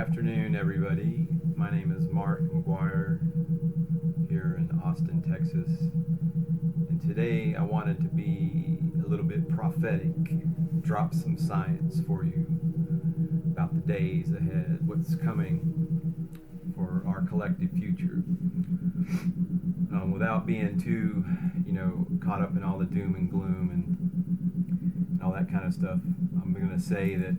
afternoon, everybody. My name is Mark McGuire here in Austin, Texas. And today I wanted to be a little bit prophetic, drop some science for you about the days ahead, what's coming for our collective future. Without being too, caught up in all the doom and gloom and all that kind of stuff, I'm going to say that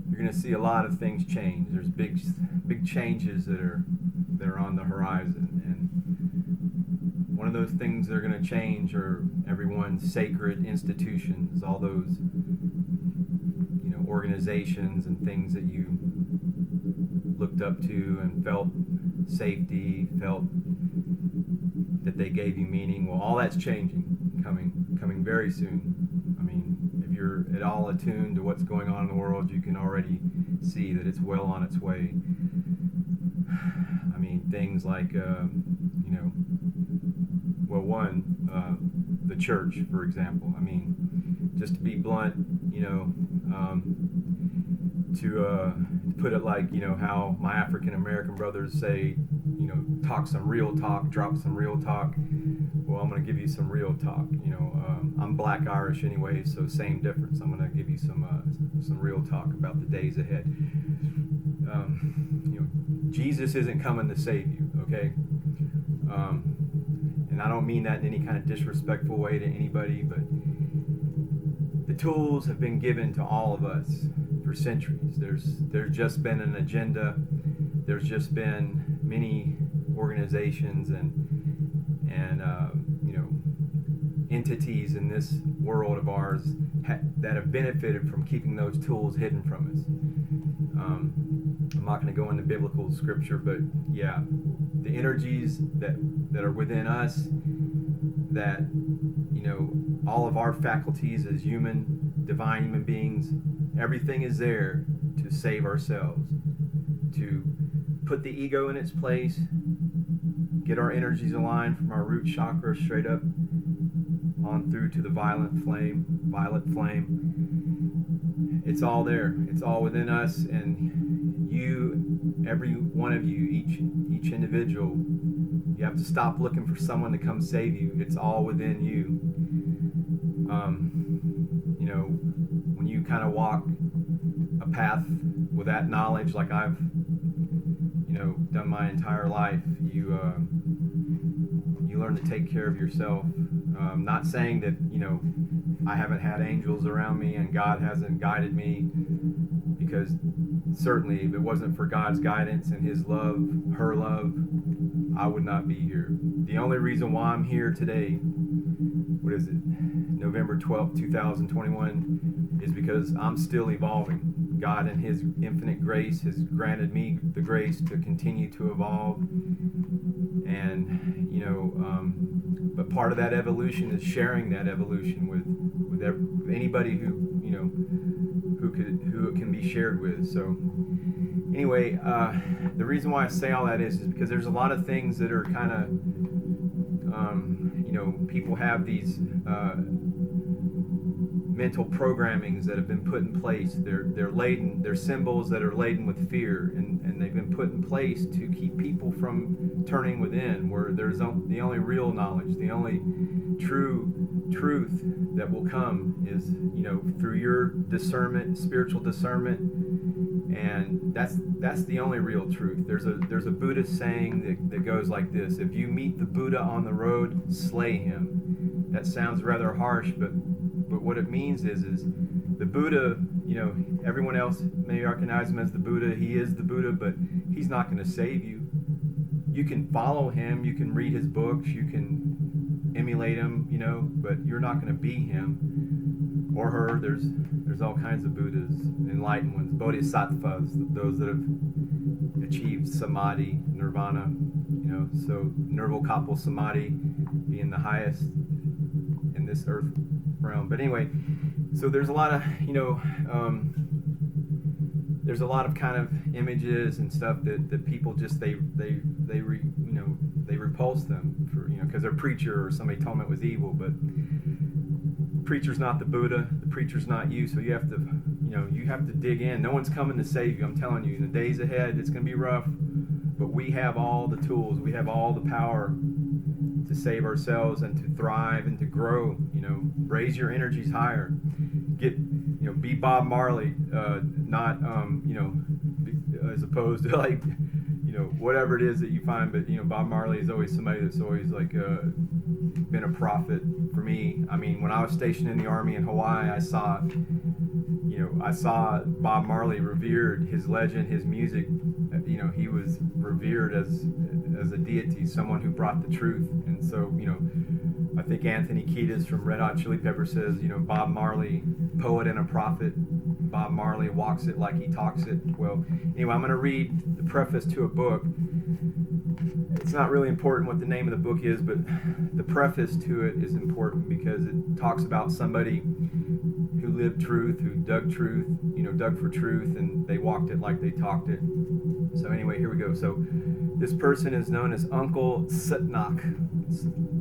you're going to see a lot of things change. There's big changes that are on the horizon, and one of those things that are going to change are everyone's sacred institutions, all those organizations and things that you looked up to and felt safety, felt that they gave you meaning. Well, all that's changing, coming very soon. I mean, if you're at all attuned to what's going on in the world, you can already see that it's well on its way. I mean, things like, the church, for example. I mean, just to be blunt, to put it like, how my African American brothers say, talk some real talk, drop some real talk. Well, I'm going to give you some real talk. I'm Black Irish anyway, so same difference. I'm going to give you some real talk about the days ahead. Jesus isn't coming to save you, okay? And I don't mean that in any kind of disrespectful way to anybody, but the tools have been given to all of us for centuries. There's just been an agenda. There's just been many organizations and entities in this world of ours that have benefited from keeping those tools hidden from us. I'm not going to go into biblical scripture, but yeah, the energies that are within us, that all of our faculties as divine human beings, everything is there to save ourselves, to put the ego in its place, get our energies aligned from our root chakra straight up on through to the violet flame. It's all there. It's all within us, and you, every one of you, each individual, you have to stop looking for someone to come save you. It's all within you. When you kind of walk a path with that knowledge, like I've done my entire life, you learn to take care of yourself. Not saying that I haven't had angels around me and God hasn't guided me, because certainly if it wasn't for God's guidance and His love, her love, I would not be here. The only reason why I'm here today, November 12th, 2021, is because I'm still evolving. God in His infinite grace has granted me the grace to continue to evolve, and but part of that evolution is sharing that evolution with anybody who it can be shared with. So anyway, the reason why I say all that is because there's a lot of things that are kind of people have these mental programmings that have been put in place. They're symbols that are laden with fear, and they've been put in place to keep people from turning within, where there's the only real knowledge, the only true truth that will come is through your discernment, spiritual discernment, and that's the only real truth. There's a Buddhist saying that goes like this: if you meet the Buddha on the road, slay him. That sounds rather harsh, but what it means is the Buddha, everyone else may recognize him as the Buddha. He is the Buddha, but he's not going to save you. You can follow him, you can read his books, you can emulate him, but you're not going to be him or her. There's all kinds of Buddhas, enlightened ones, bodhisattvas, those that have achieved samadhi, nirvana, so nirvokapal samadhi being the highest in this earth realm. But anyway, so there's a lot of there's a lot of kind of images and stuff that people just they repulse them for because their preacher or somebody told them it was evil. But the preacher's not the Buddha, the preacher's not you, so you have to you have to dig in. No one's coming to save you. I'm telling you, in the days ahead, it's going to be rough, but we have all the tools. We have all the power to save ourselves and to thrive and to grow. Raise your energies higher. Be Bob Marley, not as opposed to like whatever it is that you find. But Bob Marley is always somebody that's always like been a prophet for me. I mean, when I was stationed in the Army in Hawaii, I saw Bob Marley revered, his legend, his music. He was revered as a deity, someone who brought the truth. And so, I think Anthony Kiedis from Red Hot Chili Peppers says, Bob Marley, poet and a prophet. Bob Marley walks it like he talks it. Well, anyway, I'm going to read the preface to a book. It's not really important what the name of the book is, but the preface to it is important because it talks about somebody who lived truth, who dug for truth, and they walked it like they talked it. So anyway, here we go. So this person is known as Uncle Setnak.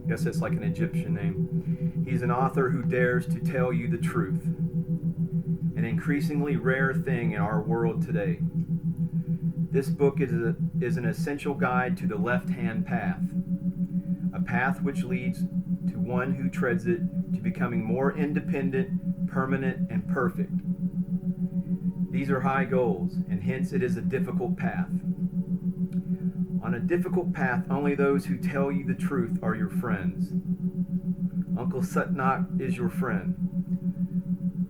I guess it's like an Egyptian name. He's an author who dares to tell you the truth, an increasingly rare thing in our world today. This book is an essential guide to the left-hand path, a path which leads to one who treads it to becoming more independent, permanent, and perfect. These are high goals, and hence it is a difficult path. On a difficult path, only those who tell you the truth are your friends. Uncle Setnak is your friend.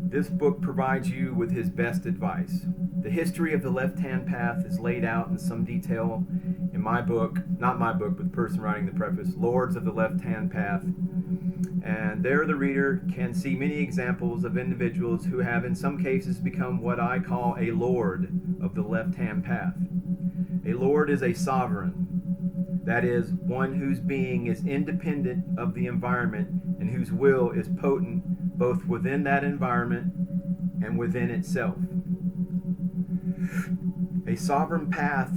This book provides you with his best advice. The history of the left-hand path is laid out in some detail in my book, not my book, but the person writing the preface, Lords of the Left-Hand Path. And there the reader can see many examples of individuals who have in some cases become what I call a lord of the left-hand path. A lord is a sovereign, that is, one whose being is independent of the environment and whose will is potent both within that environment and within itself. A sovereign path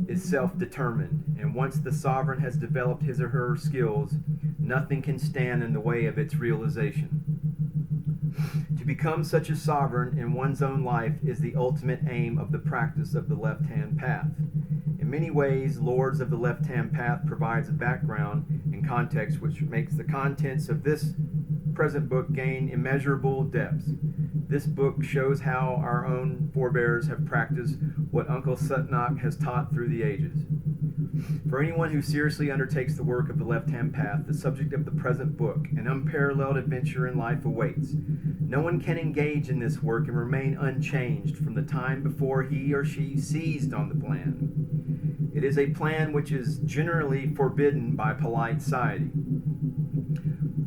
is self-determined, and once the sovereign has developed his or her skills, nothing can stand in the way of its realization. To become such a sovereign in one's own life is the ultimate aim of the practice of the left-hand path. In many ways, Lords of the Left-Hand Path provides a background and context which makes the contents of this present book gain immeasurable depths. This book shows how our own forebears have practiced what Uncle Setnak has taught through the ages. For anyone who seriously undertakes the work of the left-hand path, the subject of the present book, an unparalleled adventure in life awaits. No one can engage in this work and remain unchanged from the time before he or she seized on the plan. It is a plan which is generally forbidden by polite society.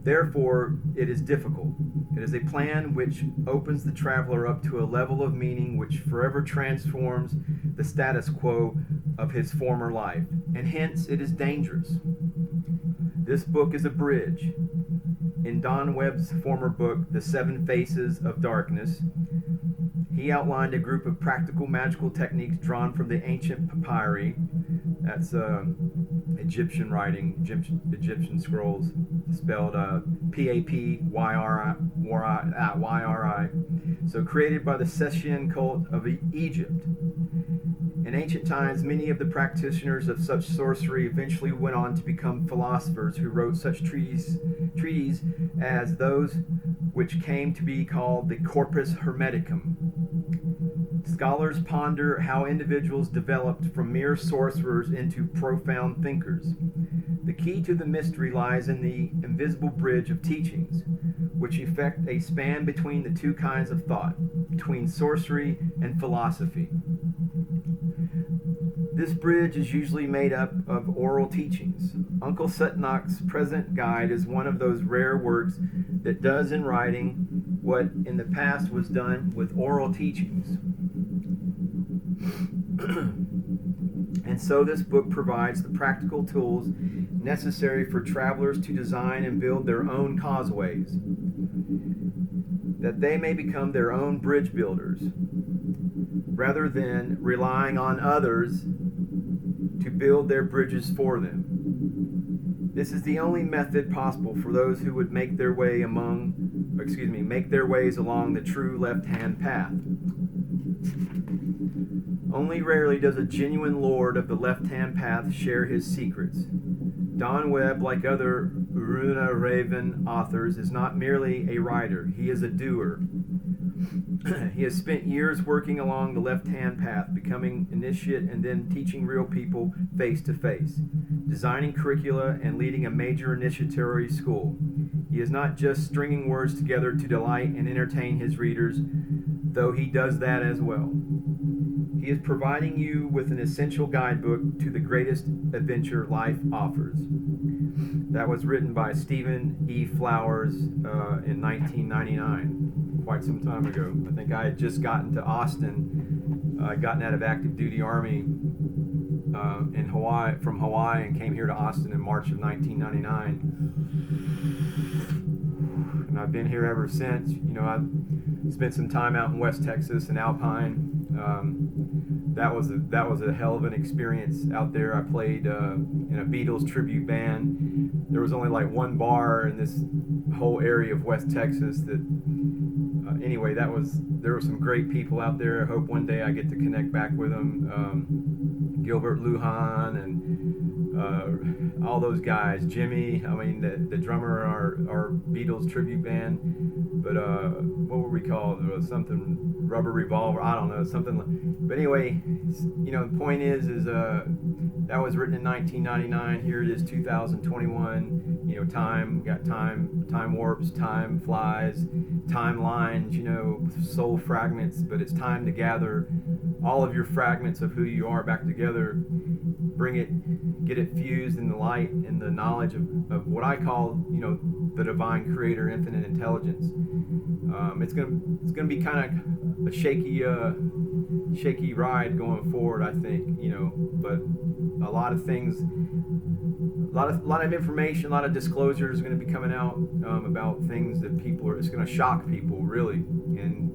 Therefore, it is difficult. It is a plan which opens the traveler up to a level of meaning which forever transforms the status quo of his former life, and hence it is dangerous. This book is a bridge. In Don Webb's former book, The Seven Faces of Darkness, he outlined a group of practical magical techniques drawn from the ancient papyri. That's Egyptian writing, Egyptian scrolls, spelled Papyri. So created by the Sessian cult of Egypt. In ancient times, many of the practitioners of such sorcery eventually went on to become philosophers who wrote such treatises as those which came to be called the Corpus Hermeticum. Scholars ponder how individuals developed from mere sorcerers into profound thinkers. The key to the mystery lies in the invisible bridge of teachings, which effect a span between the two kinds of thought, between sorcery and philosophy. This bridge is usually made up of oral teachings. Uncle Setnak's present guide is one of those rare works that does in writing what in the past was done with oral teachings. And so this book provides the practical tools necessary for travelers to design and build their own causeways, that they may become their own bridge builders, rather than relying on others to build their bridges for them. This is the only method possible for those who would make their ways along the true left-hand path. Only rarely does a genuine lord of the left-hand path share his secrets. Don Webb, like other Runa Raven authors, is not merely a writer, he is a doer. He has spent years working along the left-hand path, becoming initiate and then teaching real people face to face, designing curricula and leading a major initiatory school. He is not just stringing words together to delight and entertain his readers, though he does that as well. He is providing you with an essential guidebook to the greatest adventure life offers. That was written by Stephen E. Flowers in 1999, quite some time ago. I think I had just gotten to Austin. I'd gotten out of active duty Army in Hawaii, from Hawaii, and came here to Austin in March of 1999. And I've been here ever since. You know, I've spent some time out in West Texas and Alpine. That was a hell of an experience out there. I played in a Beatles tribute band. There was only like one bar in this whole area of West Texas that anyway, there were some great people out there. I hope one day I get to connect back with them. Gilbert Lujan and all those guys. Jimmy, I mean the drummer of our Beatles tribute band. But what were we called? Something Rubber Revolver. I don't know, something. But anyway, you know, the point is that was written in 1999. Here it is, 2021. You know, time warps, time flies, timelines. You know, soul fragments. But it's time to gather all of your fragments of who you are back together. Get it fused in the light and the knowledge of what I call, you know, the divine creator, infinite intelligence. It's gonna be kind of a shaky ride going forward, I think, you know, but a lot of things, a lot of information, a lot of disclosures are going to be coming out about things that it's going to shock people, really, and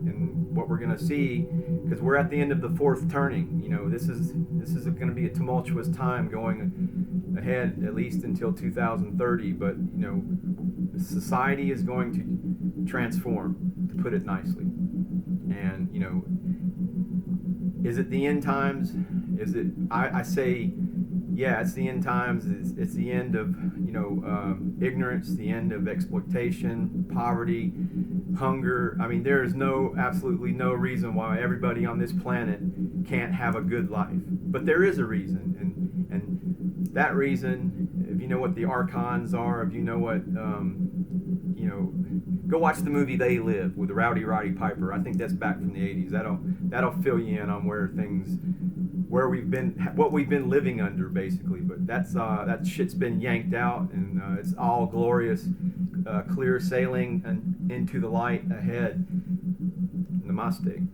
what we're going to see, because we're at the end of the fourth turning. You know, this is going to be a tumultuous time going ahead, at least until 2030. But you know, society is going to transform, to put it nicely. And you know, is it the end times? Is it? I say, yeah, it's the end times. It's the end of, you know, ignorance, the end of exploitation, poverty, hunger. I mean, there is absolutely no reason why everybody on this planet can't have a good life. But there is a reason, and that reason, if you know what the Archons are, if you know what, you know, go watch the movie They Live with Rowdy Roddy Piper. I think that's back from the 80s. That'll fill you in on what we've been living under, basically. But that shit's been yanked out, and it's all glorious, clear sailing and into the light ahead. Namaste.